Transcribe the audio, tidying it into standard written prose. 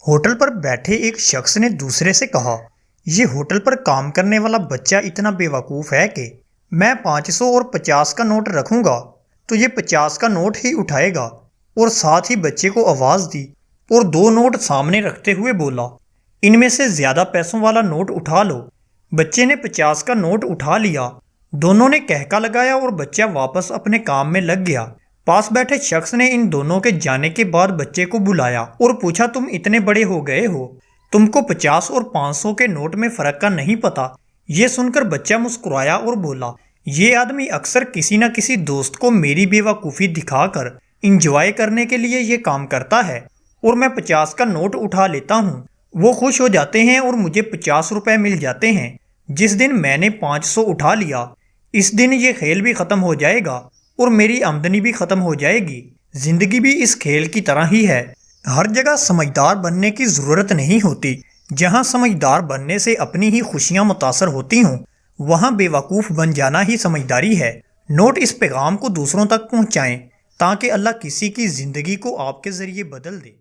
Hotel پر بیٹھے ایک شخص نے دوسرے سے کہا، یہ ہوٹل پر کام کرنے والا بچہ اتنا بے وقوف ہے کہ میں 500 اور 50 کا نوٹ رکھوں گا تو یہ 50 کا نوٹ ہی اٹھائے گا، اور ساتھ ہی بچے کو آواز دی اور 2 نوٹ سامنے رکھتے ہوئے بولا، ان میں سے زیادہ پیسوں والا نوٹ اٹھا لو۔ بچے نے 50 کا نوٹ اٹھا لیا، دونوں نے کہکا لگایا اور بچہ واپس اپنے کام میں لگ گیا۔ پاس بیٹھے شخص نے ان دونوں کے جانے کے بعد بچے کو بلایا اور پوچھا، تم اتنے بڑے ہو گئے ہو، تم کو 50 اور 500 کے نوٹ میں فرق کا نہیں پتا؟ یہ سن کر بچہ مسکرایا اور بولا، یہ آدمی اکثر کسی نہ کسی دوست کو میری بے وقوفی دکھا کر انجوائے کرنے کے لیے یہ کام کرتا ہے، اور میں 50 کا نوٹ اٹھا لیتا ہوں، وہ خوش ہو جاتے ہیں اور مجھے 50 روپے مل جاتے ہیں۔ جس دن میں نے 500 اٹھا لیا، اس دن یہ کھیل بھی ختم ہو جائے گا اور میری آمدنی بھی ختم ہو جائے گی۔ زندگی بھی اس کھیل کی طرح ہی ہے، ہر جگہ سمجھدار بننے کی ضرورت نہیں ہوتی۔ جہاں سمجھدار بننے سے اپنی ہی خوشیاں متاثر ہوتی ہوں، وہاں بے وقوف بن جانا ہی سمجھداری ہے۔ نوٹ اس پیغام کو دوسروں تک پہنچائیں تاکہ اللہ کسی کی زندگی کو آپ کے ذریعے بدل دے۔